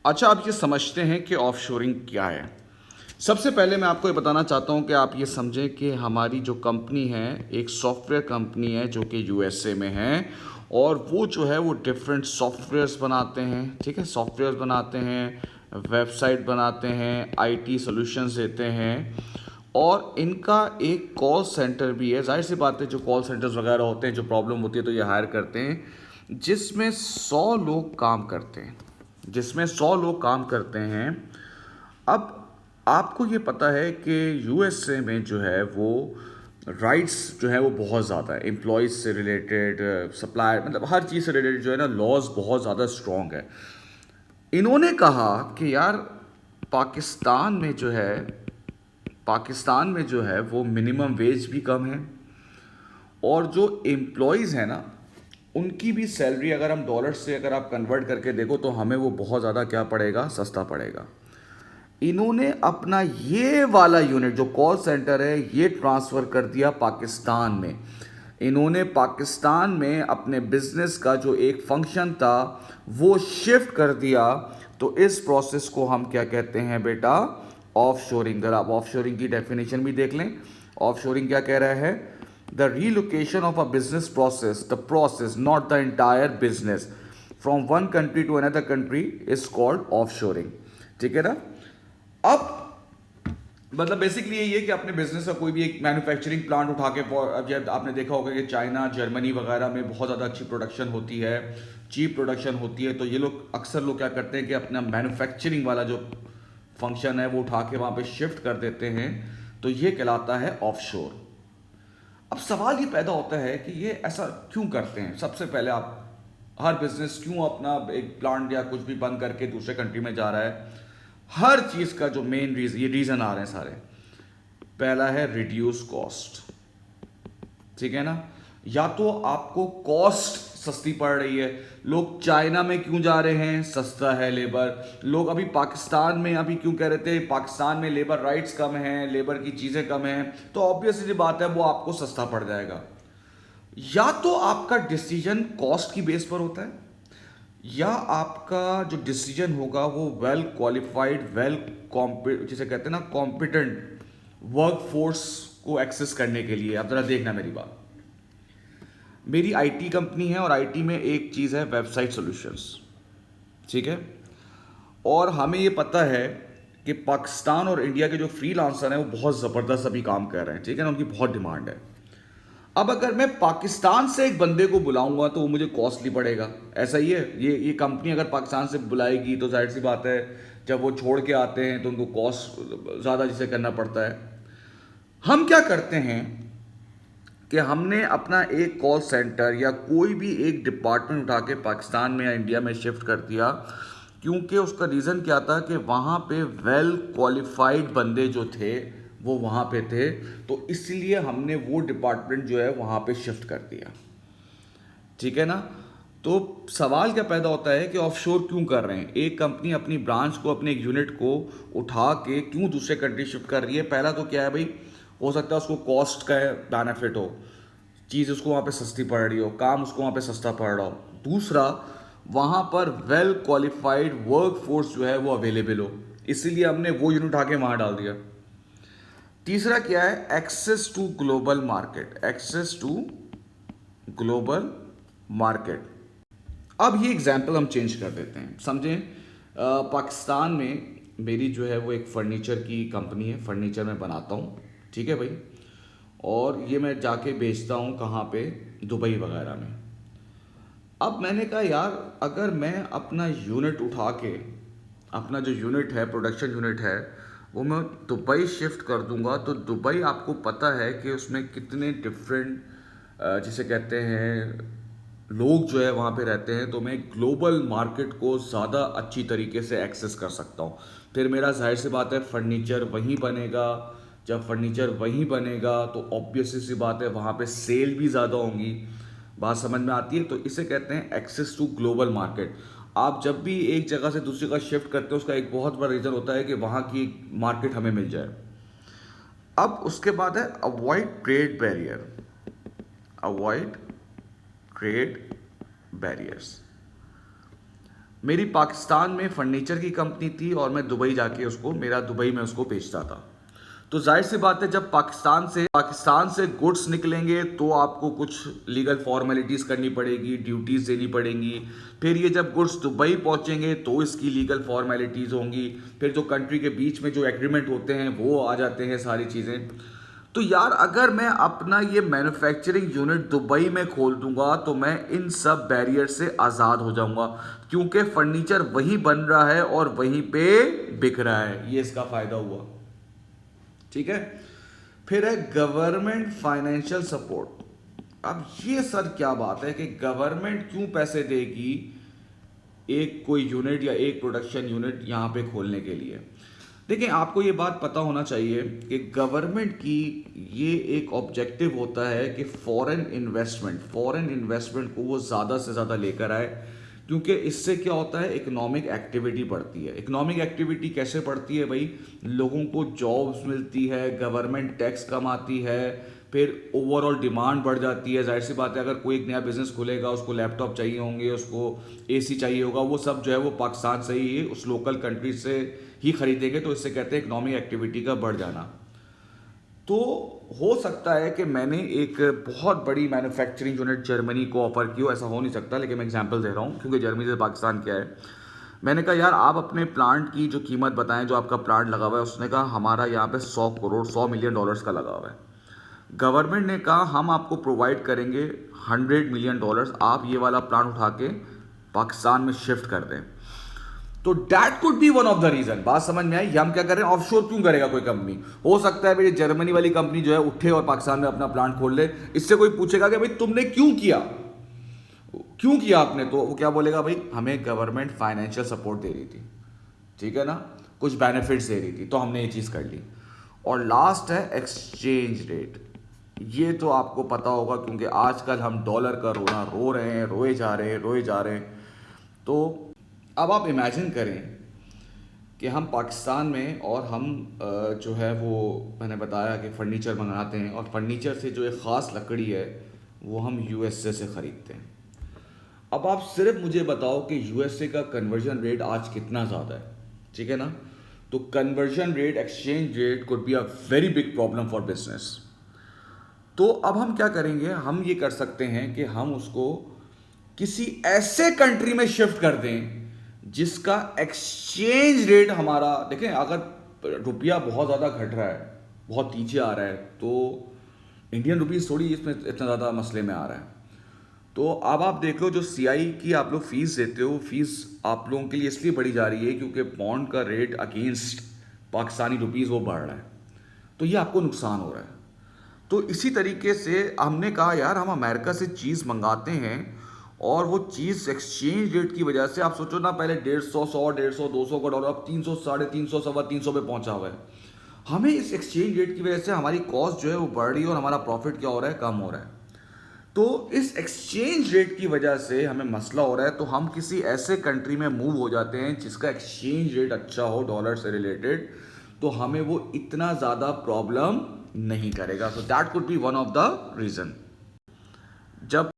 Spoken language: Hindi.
अच्छा, आप ये समझते हैं कि ऑफशोरिंग क्या है? सबसे पहले मैं आपको ये बताना चाहता हूँ कि आप ये समझें कि हमारी जो कंपनी है, एक सॉफ्टवेयर कंपनी है जो कि यूएसए में है, और वो जो है वो डिफरेंट सॉफ्टवेयर्स बनाते हैं, ठीक है? सॉफ्टवेयर्स बनाते हैं, वेबसाइट बनाते हैं, आईटी सॉल्यूशंस देते हैं, और इनका एक कॉल सेंटर भी है। जाहिर सी बात है, जो कॉल सेंटर्स वगैरह होते हैं, जो प्रॉब्लम होती है तो ये हायर करते हैं, जिसमें 100 लोग काम करते हैं, जिसमें 100 लोग काम करते हैं। अब आपको ये पता है कि यूएसए में जो है वो राइट्स जो है वो बहुत ज़्यादा है, एम्प्लॉयज़ से रिलेटेड, सप्लायर, मतलब हर चीज़ से रिलेटेड जो है ना, लॉज बहुत ज़्यादा स्ट्रॉन्ग है। इन्होंने कहा कि यार, पाकिस्तान में जो है पाकिस्तान में जो है वो मिनिमम वेज भी कम है, और जो एम्प्लॉयज़ हैं ना, उनकी भी सैलरी अगर हम डॉलर से अगर आप कन्वर्ट करके देखो तो हमें वो बहुत ज़्यादा क्या पड़ेगा, सस्ता पड़ेगा। इन्होंने अपना ये वाला यूनिट जो कॉल सेंटर है ये ट्रांसफ़र कर दिया पाकिस्तान में। इन्होंने पाकिस्तान में अपने बिजनेस का जो एक फंक्शन था वो शिफ्ट कर दिया। तो इस प्रोसेस को हम क्या कहते हैं बेटा? ऑफशोरिंग। अगर आप ऑफशोरिंग की डेफिनेशन भी देख लें, ऑफशोरिंग क्या कह रहा है? The relocation of a business process, the process not the entire business, from one country to another country is called offshoring. ठीक है ना? अब मतलब बेसिकली यही है कि अपने बिजनेस का कोई भी एक मैन्युफैक्चरिंग प्लांट उठा के, अब जब आपने देखा होगा कि चाइना, जर्मनी वगैरह में बहुत ज़्यादा अच्छी प्रोडक्शन होती है, चीप प्रोडक्शन होती है, तो ये लोग अक्सर लोग क्या करते हैं कि अपना मैन्युफैक्चरिंग वाला जो फंक्शन है वो उठा के वहाँ पे शिफ्ट कर देते हैं। तो ये कहलाता है ऑफशोर। अब सवाल ये पैदा होता है कि ये ऐसा क्यों करते हैं? सबसे पहले आप, हर बिजनेस क्यों अपना एक प्लांट या कुछ भी बंद करके दूसरे कंट्री में जा रहा है? हर चीज़ का जो मेन रीज़न, ये रीज़न आ रहे हैं सारे। पहला है रिड्यूस कॉस्ट, ठीक है ना? या तो आपको कॉस्ट सस्ती पड़ रही है। लोग चाइना में क्यों जा रहे हैं? सस्ता है लेबर। लोग अभी पाकिस्तान में अभी क्यों कह रहे थे पाकिस्तान में लेबर राइट्स कम हैं, लेबर की चीज़ें कम हैं, तो ऑब्वियसली बात है वो आपको सस्ता पड़ जाएगा। या तो आपका डिसीजन कॉस्ट की बेस पर होता है, या आपका जो डिसीजन होगा वो वेल क्वालिफाइड, जिसे कहते हैं ना कॉम्पिटेंट वर्क फोर्स को एक्सेस करने के लिए। आप ज़रा देखना मेरी बात। मेरी आईटी कंपनी है, और आईटी में एक चीज़ है वेबसाइट सॉल्यूशंस, ठीक है? और हमें ये पता है कि पाकिस्तान और इंडिया के जो फ्रीलांसर हैं वो बहुत ज़बरदस्त अभी काम कर रहे हैं, ठीक है ना? उनकी बहुत डिमांड है। अब अगर मैं पाकिस्तान से एक बंदे को बुलाऊंगा तो वो मुझे कॉस्टली पड़ेगा। ऐसा ही है, ये कंपनी अगर पाकिस्तान से बुलाएगी तो जाहिर सी बात है, जब वो छोड़ के आते हैं तो उनको कॉस्ट ज़्यादा जिसे करना पड़ता है। हम क्या करते हैं कि हमने अपना एक कॉल सेंटर या कोई भी एक डिपार्टमेंट उठा के पाकिस्तान में या इंडिया में शिफ्ट कर दिया, क्योंकि उसका रीज़न क्या था कि वहाँ पे वेल क्वालिफाइड बंदे जो थे वो वहाँ पे थे, तो इसलिए हमने वो डिपार्टमेंट जो है वहाँ पे शिफ्ट कर दिया, ठीक है ना? तो सवाल क्या पैदा होता है कि ऑफशोर क्यों कर रहे हैं? एक कंपनी अपनी ब्रांच को, अपने एक यूनिट को उठा के क्यों दूसरे कंट्री शिफ्ट कर रही है? पहला तो क्या है भाई, हो सकता है उसको कॉस्ट का बेनिफिट हो, चीज़ उसको वहाँ पे सस्ती पड़ रही हो, काम उसको वहाँ पे सस्ता पड़ रहा हो। दूसरा, वहाँ पर वेल क्वालिफाइड वर्क फोर्स जो है वो अवेलेबल हो, इसीलिए हमने वो यूनिट उठा के वहाँ डाल दिया। तीसरा क्या है? Access to global market, access to global market. अब ये एग्जाम्पल हम चेंज कर देते हैं, समझें। पाकिस्तान में मेरी जो है वो एक फ़र्नीचर की कंपनी है, फ़र्नीचर मैं बनाता हूँ, ठीक है भाई? और ये मैं जाके बेचता हूँ कहाँ पे? दुबई वगैरह में। अब मैंने कहा यार, अगर मैं अपना यूनिट उठा के, अपना जो यूनिट है, प्रोडक्शन यूनिट है, वो मैं दुबई शिफ्ट कर दूंगा, तो दुबई आपको पता है कि उसमें कितने डिफरेंट जिसे कहते हैं लोग जो है वहाँ पे रहते हैं, तो मैं ग्लोबल मार्केट को ज़्यादा अच्छी तरीके से एक्सेस कर सकता हूँ। फिर मेरा जाहिर सी बात है फर्नीचर वहीं बनेगा। जब फर्नीचर वहीं बनेगा तो ऑब्वियसली सी बात है वहाँ पे सेल भी ज़्यादा होंगी। बात समझ में आती है? तो इसे कहते हैं एक्सेस टू ग्लोबल मार्केट। आप जब भी एक जगह से दूसरी जगह शिफ्ट करते हो, उसका एक बहुत बड़ा रीज़न होता है कि वहाँ की मार्केट हमें मिल जाए। अब उसके बाद है avoid trade barrier, avoid trade barriers. मेरी पाकिस्तान में फर्नीचर की कंपनी थी और मैं दुबई जाके उसको मेरा दुबई में उसको बेचता था। तो जाहिर सी बात है, जब पाकिस्तान से गुड्स निकलेंगे तो आपको कुछ लीगल फॉर्मेलिटीज़ करनी पड़ेगी, ड्यूटीज़ देनी पड़ेंगी। फिर ये जब गुड्स दुबई पहुंचेंगे तो इसकी लीगल फॉर्मेलिटीज़ होंगी। फिर जो कंट्री के बीच में जो एग्रीमेंट होते हैं वो आ जाते हैं सारी चीज़ें। तो यार अगर मैं अपना ये मैन्युफैक्चरिंग यूनिट दुबई में खोल दूंगा तो मैं इन सब बैरियर से आज़ाद हो जाऊंगा, क्योंकि फर्नीचर वहीं बन रहा है और वहीं पे बिक रहा है। ये इसका फ़ायदा हुआ। ठीक है। फिर है गवर्नमेंट फाइनेंशियल सपोर्ट। अब ये सर क्या बात है कि गवर्नमेंट क्यों पैसे देगी एक कोई यूनिट या एक प्रोडक्शन यूनिट यहाँ पे खोलने के लिए? देखिए, आपको ये बात पता होना चाहिए कि गवर्नमेंट की ये एक ऑब्जेक्टिव होता है कि फॉरेन इन्वेस्टमेंट को वो ज़्यादा से ज़्यादा लेकर आए, क्योंकि इससे क्या होता है, इकोनॉमिक एक्टिविटी बढ़ती है। इकोनॉमिक एक्टिविटी कैसे बढ़ती है भाई? लोगों को जॉब्स मिलती है, गवर्नमेंट टैक्स कम आती है, फिर ओवरऑल डिमांड बढ़ जाती है। जाहिर सी बात है, अगर कोई एक नया बिजनेस खुलेगा, उसको लैपटॉप चाहिए होंगे, उसको एसी चाहिए होगा, वो सब जो है वो पाकिस्तान से ही, उस लोकल कंट्री से ही खरीदेंगे। तो इससे कहते हैं इकोनॉमिक एक्टिविटी का बढ़ जाना। तो हो सकता है कि मैंने एक बहुत बड़ी मैन्युफैक्चरिंग यूनिट जर्मनी को ऑफर की हो, ऐसा हो नहीं सकता, लेकिन मैं एग्जांपल दे रहा हूँ क्योंकि जर्मनी से पाकिस्तान क्या है। मैंने कहा यार आप अपने प्लांट की जो कीमत बताएं, जो आपका प्लांट लगा हुआ है। उसने कहा हमारा यहाँ पे 100 मिलियन डॉलर्स का लगा हुआ है। गवर्नमेंट ने कहा हम आपको प्रोवाइड करेंगे 100 मिलियन डॉलर्स, आप ये वाला प्लांट उठा के पाकिस्तान में शिफ्ट कर दें। तो that could be one of the reason. बात समझ में आई? हम क्या कर रहे हैं, ऑफशोर क्यों करेगा कोई कंपनी? हो सकता है भाई जर्मनी वाली कंपनी जो है उठे और पाकिस्तान में अपना प्लांट खोल ले। इससे कोई पूछेगा कि भाई तुमने क्यों किया आपने? तो वो क्या बोलेगा, भाई हमें गवर्नमेंट फाइनेंशियल सपोर्ट दे रही थी, ठीक है ना, कुछ बेनिफिट्स दे रही थी, तो हमने ये चीज़ कर ली। और लास्ट है एक्सचेंज रेट। ये तो आपको पता होगा, क्योंकि आजकल हम डॉलर का रोना रो रहे हैं, रोए जा रहे हैं। तो अब आप इमेजिन करें कि हम पाकिस्तान में, और हम जो है वो मैंने बताया कि फ़र्नीचर मंगाते हैं, और फर्नीचर से जो एक ख़ास लकड़ी है वो हम यूएसए से ख़रीदते हैं। अब आप सिर्फ मुझे बताओ कि यूएसए का कन्वर्जन रेट आज कितना ज़्यादा है, ठीक है ना? तो conversion rate, exchange rate could be a very big problem for business. तो अब हम क्या करेंगे, हम ये कर सकते हैं कि हम उसको किसी ऐसे कंट्री में शिफ्ट कर दें जिसका एक्सचेंज रेट हमारा, देखें अगर रुपया बहुत ज़्यादा घट रहा है, बहुत नीचे आ रहा है, तो इंडियन रुपीज़ थोड़ी इसमें इतना ज़्यादा मसले में आ रहा है। तो अब आप देखो, जो सीआई की आप लोग फीस देते हो, फीस आप लोगों के लिए इसलिए बढ़ी जा रही है क्योंकि पौंड का रेट अगेंस्ट पाकिस्तानी रुपीज़ वो बढ़ रहा है, तो ये आपको नुकसान हो रहा है। तो इसी तरीके से हमने कहा यार हम अमेरिका से चीज़ मंगाते हैं, और वो चीज़ एक्सचेंज रेट की वजह से, आप सोचो ना, पहले 150, 100, 150, 200 का डॉलर, अब 300, 350, 325 पे पहुंचा हुआ है। हमें इस एक्सचेंज रेट की वजह से हमारी कॉस्ट जो है वो बढ़ रही है, और हमारा प्रॉफिट क्या हो रहा है, कम हो रहा है। तो इस एक्सचेंज रेट की वजह से हमें मसला हो रहा है। तो हम किसी ऐसे कंट्री में मूव हो जाते हैं जिसका एक्सचेंज रेट अच्छा हो डॉलर से रिलेटेड, तो हमें वो इतना ज़्यादा प्रॉब्लम नहीं करेगा। So that could be one of the reason. जब